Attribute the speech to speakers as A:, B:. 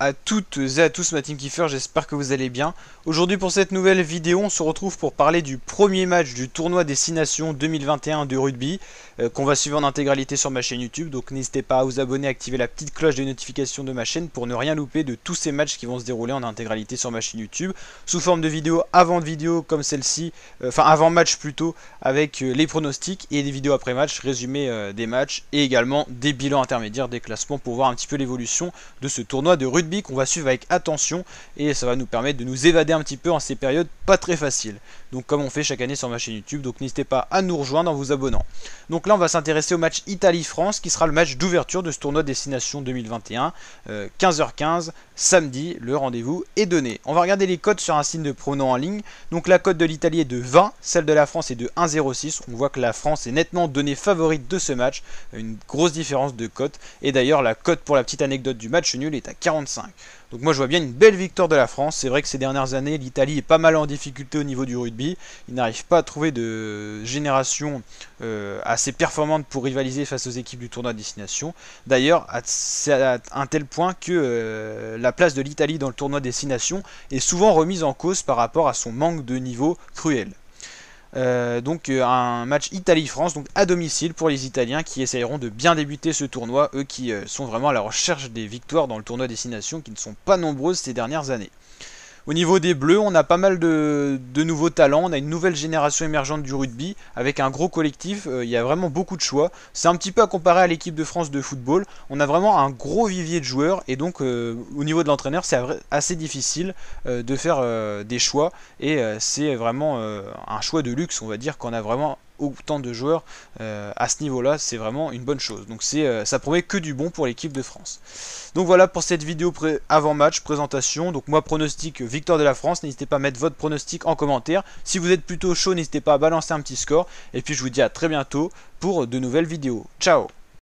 A: à toutes et à tous ma team Kiefer, j'espère que vous allez bien. Aujourd'hui pour cette nouvelle vidéo, on se retrouve pour parler du premier match du tournoi Destination 2021 de rugby qu'on va suivre en intégralité sur ma chaîne YouTube. Donc n'hésitez pas à vous abonner, à activer la petite cloche des notifications de ma chaîne pour ne rien louper de tous ces matchs qui vont se dérouler en intégralité sur ma chaîne YouTube. Sous forme de vidéo comme celle-ci, enfin avant match plutôt, avec les pronostics et des vidéos après match, résumé des matchs et également des bilans intermédiaires, des classements pour voir un petit peu l'évolution de ce tournoi de rugby qu'on va suivre avec attention et ça va nous permettre de nous évader un petit peu en ces périodes pas très faciles. Donc comme on fait chaque année sur ma chaîne YouTube, donc n'hésitez pas à nous rejoindre en vous abonnant. Donc là on va s'intéresser au match Italie-France qui sera le match d'ouverture de ce tournoi Destination 2021, 15h15 samedi, le rendez-vous est donné. On va regarder les cotes sur un signe de prono en ligne. Donc la cote de l'Italie est de 20, celle de la France est de 1,06. On voit que la France est nettement donnée favorite de ce match, une grosse différence de cote. Et d'ailleurs la cote pour la petite anecdote du match nul est à 45. Donc moi je vois bien une belle victoire de la France. C'est vrai que ces dernières années l'Italie est pas mal en difficulté au niveau du rugby. Ils n'arrivent pas à trouver de génération assez performante pour rivaliser face aux équipes du tournoi de destination. D'ailleurs c'est à un tel point que la place de l'Italie dans le tournoi de destination est souvent remise en cause par rapport à son manque de niveau cruel. Un match Italie-France donc à domicile pour les Italiens qui essayeront de bien débuter ce tournoi, eux qui sont vraiment à la recherche des victoires dans le tournoi destination qui ne sont pas nombreuses ces dernières années. Au niveau des Bleus, on a pas mal de nouveaux talents, on a une nouvelle génération émergente du rugby avec un gros collectif, il y a vraiment beaucoup de choix. C'est un petit peu à comparer à l'équipe de France de football, on a vraiment un gros vivier de joueurs et donc au niveau de l'entraîneur c'est assez difficile de faire des choix et c'est vraiment un choix de luxe on va dire qu'on a vraiment autant de joueurs à ce niveau-là, c'est vraiment une bonne chose. Donc ça promet que du bon pour l'équipe de France. Donc voilà pour cette vidéo avant-match, présentation. Donc moi pronostic victoire de la France, n'hésitez pas à mettre votre pronostic en commentaire. Si vous êtes plutôt chaud, n'hésitez pas à balancer un petit score. Et puis je vous dis à très bientôt pour de nouvelles vidéos. Ciao!